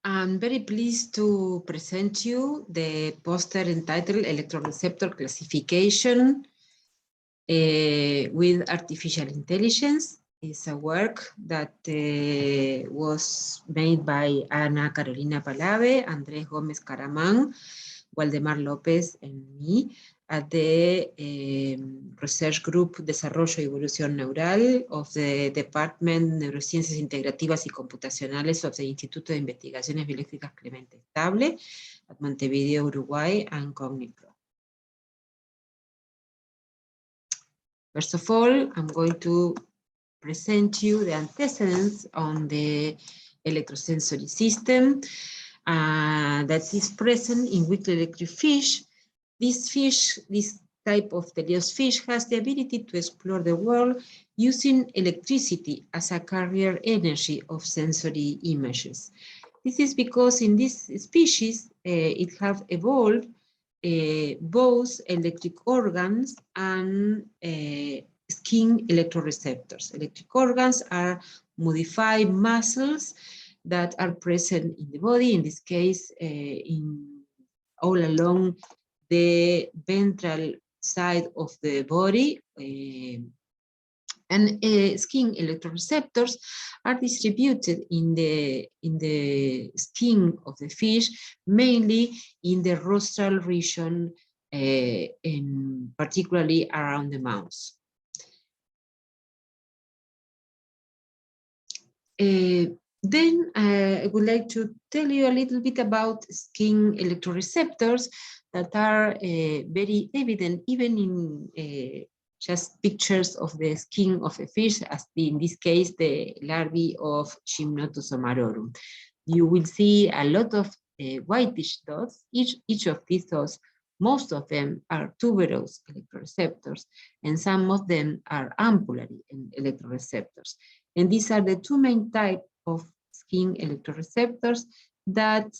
I'm very pleased to present you the poster entitled Electroreceptor Classification with Artificial Intelligence. It's a work that was made by Ana Carolina Palave, Andrés Gómez Caramán, Waldemar López, and me at the research group Desarrollo y Evolución Neural of the Department Neurociencias, Integrativas y Computacionales of the Instituto de Investigaciones Biológicas Clemente, Estable at Montevideo, Uruguay, and Cognipro. First of all, I'm going to present you the antecedents on the electrosensory system that is present in weakly electric fish. This type of teleos fish has the ability to explore the world using electricity as a carrier energy of sensory images. This is because in this species, it have evolved both electric organs and skin electroreceptors. Electric organs are modified muscles that are present in the body, in this case, all along the ventral side of the body, and skin electroreceptors are distributed in the skin of the fish, mainly in the rostral region, and particularly around the mouth. Then I would like to tell you a little bit about skin electroreceptors that are very evident even in just pictures of the skin of a fish, as in this case the larvae of Gymnotus omarorum. You will see a lot of whitish dots. Each of these dots, most of them are tuberose electroreceptors, and some of them are ampullary electroreceptors. And these are the two main types of skin electroreceptors that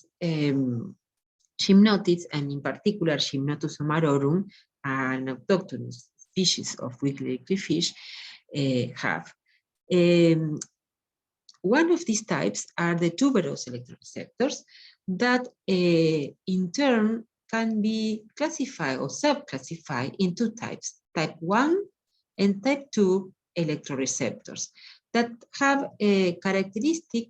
Gymnotids, and in particular Gymnotus omarorum, an autochthonous species of weakly electric fish, have. One of these types are the tuberose electroreceptors that in turn can be classified or subclassified in two types, type 1 and type 2 electroreceptors that have a characteristic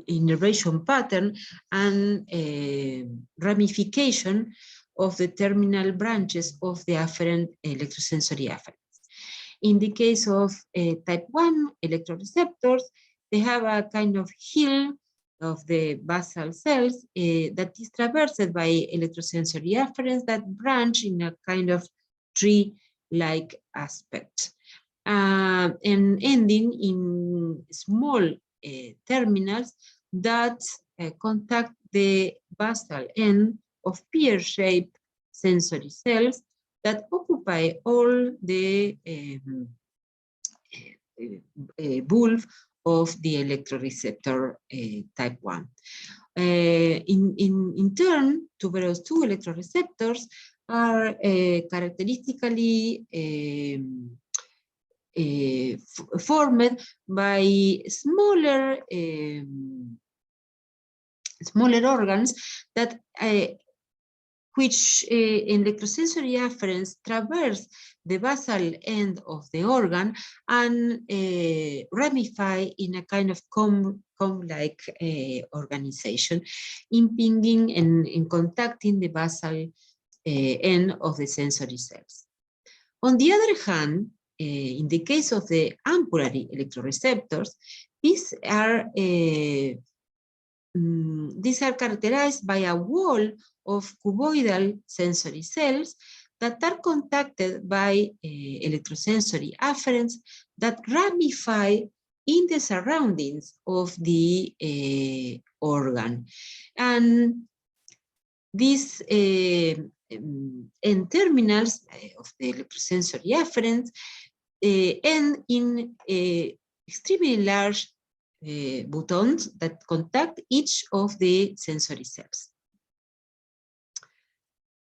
innervation pattern and ramification of the terminal branches of the afferent electrosensory afferents. In the case of type 1 electroreceptors, they have a kind of hill of the basal cells that is traversed by electrosensory afferents that branch in a kind of tree-like aspect, and ending in small terminals that contact the basal end of pear-shaped sensory cells that occupy all the bulb of the electroreceptor type 1. In turn, tuberose 2 electroreceptors are characteristically formed by smaller organs that which electrosensory afferents traverse the basal end of the organ and ramify in a kind of comb-like organization, impinging and contacting the basal end of the sensory cells. On the other hand, in the case of the ampullary electroreceptors, these are characterized by a wall of cuboidal sensory cells that are contacted by electrosensory afferents that ramify in the surroundings of the organ. And these N-terminals of the electrosensory afferents end in extremely large buttons that contact each of the sensory cells.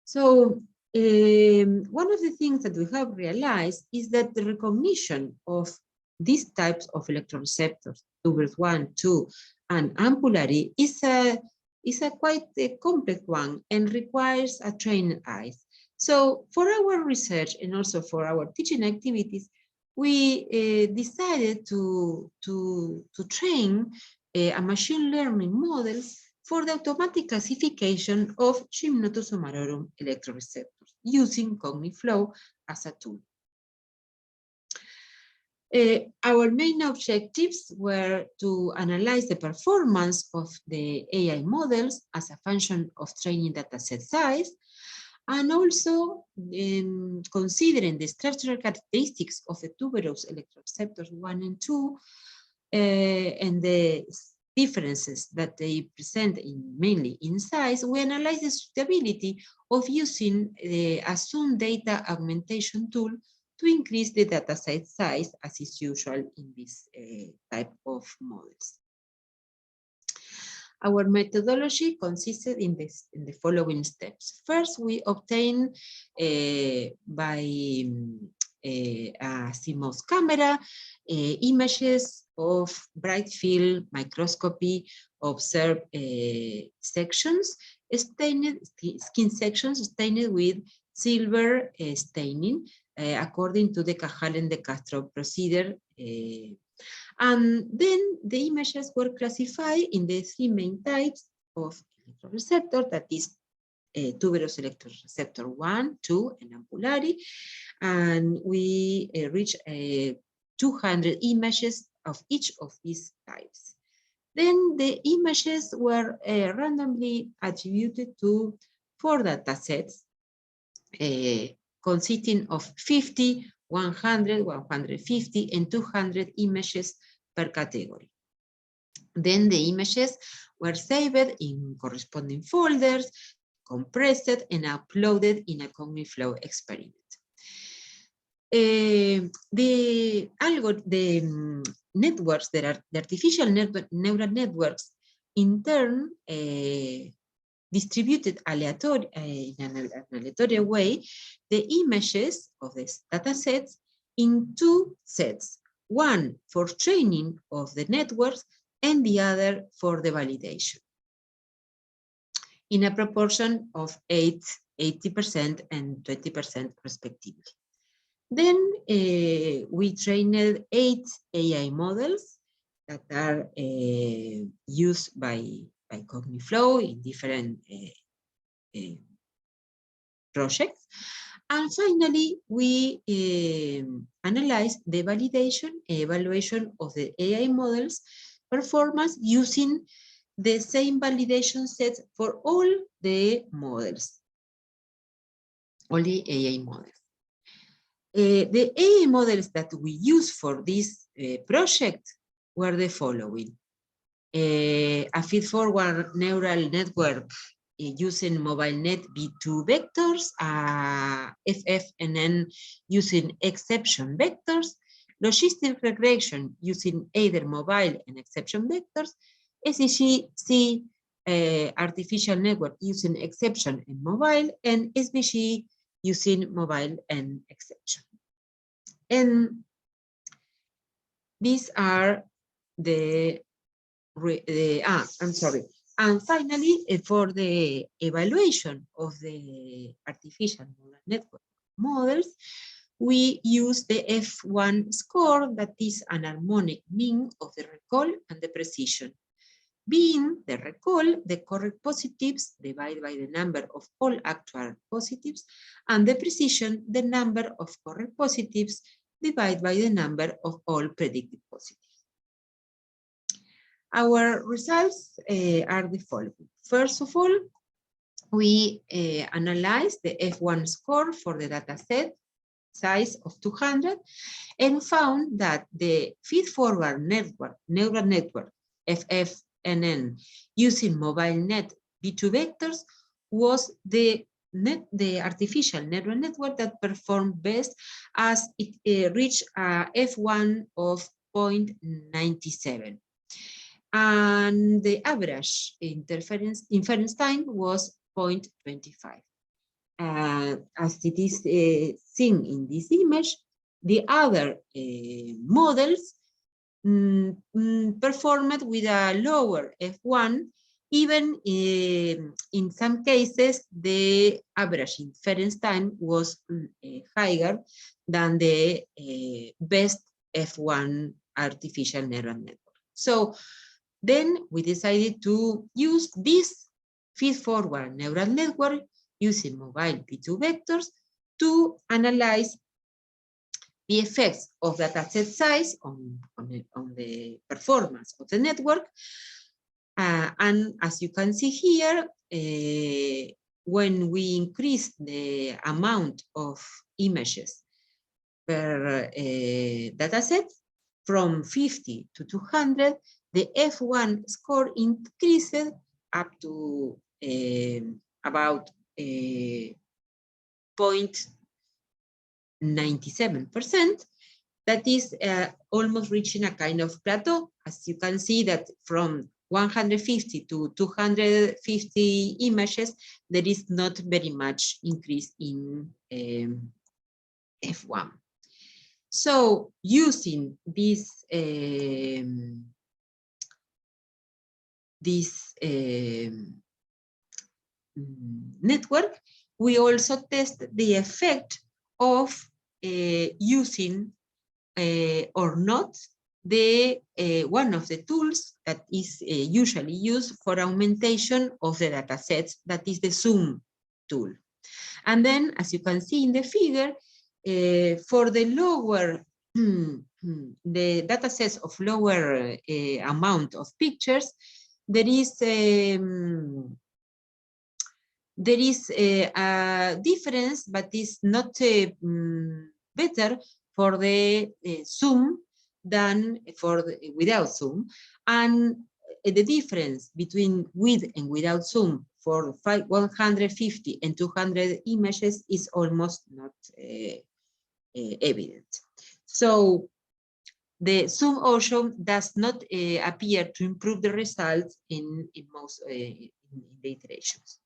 So one of the things that we have realized is that the recognition of these types of electroreceptors, tubers 1, 2, and ampullary, is a quite complex one and requires a trained eye. So for our research and also for our teaching activities, we decided to train a machine learning models for the automatic classification of Gymnotus omarorum electroreceptors using CogniFlow as a tool. Our main objectives were to analyze the performance of the AI models as a function of training dataset size, and also considering the structural characteristics of the tuberous electroreceptors 1 and 2, and the differences that they present mainly in size, we analyze the suitability of using the assumed data augmentation tool to increase the dataset size, as is usual in this type of models. Our methodology consisted in the following steps. First, we obtain by a CMOS camera images of bright field microscopy observed sections, skin sections stained with silver staining according to the Cajal de Castro procedure. And then the images were classified in the three main types of electroreceptor, that is tuberous electroreceptor 1, 2, and ampullary. And we reached 200 images of each of these types. Then the images were randomly attributed to 4 datasets consisting of 50, 100, 150, and 200 images per category. Then the images were saved in corresponding folders, compressed, and uploaded in a CogniFlow experiment. The networks that are the artificial neural networks in turn distributed in an aleatory way the images of these data sets in 2 sets, one for training of the networks and the other for the validation, in a proportion of 80% and 20% respectively. Then we trained 8 AI models that are used by CogniFlow in different projects. And finally, we analyzed the validation and evaluation of the AI models performance using the same validation sets for all the models, all the AI models. The AI models that we used for this project were the following. A feed-forward neural network using MobileNet V2 vectors, FFNN using exception vectors, logistic regression using either mobile and exception vectors, SEGC artificial network using exception and mobile, and SVG using mobile and exception. And these are I'm sorry. And finally, for the evaluation of the artificial neural network models, we use the F1 score, that is an harmonic mean of the recall and the precision. Being the recall, the correct positives divided by the number of all actual positives, and the precision, the number of correct positives divided by the number of all predicted positives. Our results are the following. First of all, we analyzed the F1 score for the dataset size of 200 and found that the feed-forward neural network, FFNN, using MobileNet V2 vectors was the artificial neural network that performed best, as it reached a F1 of 0.97. And the average inference time was 0.25. As it is seen in this image, The other models performed with a lower F1, even in some cases the average inference time was higher than the best F1 artificial neural network. So then we decided to use this feed-forward neural network using mobile P2 vectors to analyze the effects of dataset size on the performance of the network. And as you can see here, when we increase the amount of images per dataset from 50 to 200, the F1 score increased up to about 0.97%. That is almost reaching a kind of plateau. As you can see that from 150 to 250 images, there is not very much increase in F1. So using this network, we also test the effect of using or not the one of the tools that is usually used for augmentation of the data sets, that is the zoom tool. And then, as you can see in the figure, for the lower, the data sets of lower amount of pictures, there is a difference, but is not better for the zoom than for the, without zoom. And the difference between with and without zoom for 150 and 200 images is almost not evident. So the zoom also does not appear to improve the results in most in the iterations.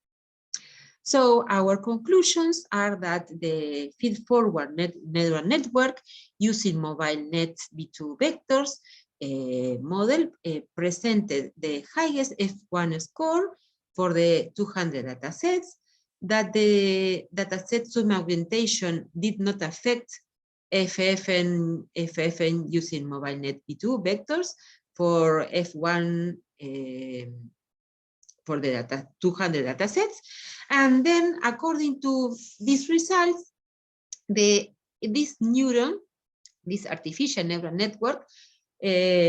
So our conclusions are that the feed-forward neural network using mobile net V2 vectors model presented the highest F1 score for the 200 datasets, that the dataset zoom augmentation did not affect FFN using mobile net V2 vectors for F1 for the 200 datasets. And then according to these results, this artificial neural network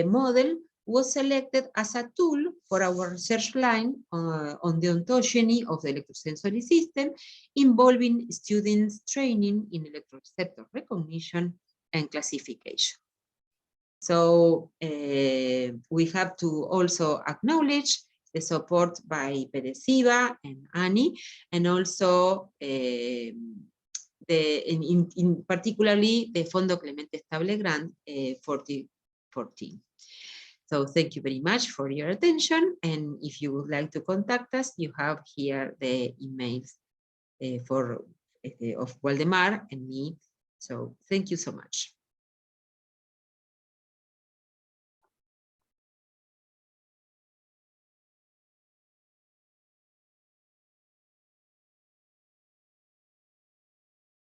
model was selected as a tool for our research line on the ontogeny of the electrosensory system, involving students training in electroreceptor recognition and classification. So we have to also acknowledge the support by Peresiva and Annie, and also particularly the Fondo Clemente Estable grant 4014. So thank you very much for your attention, and if you would like to contact us, you have here the emails of Waldemar and me. So thank you so much.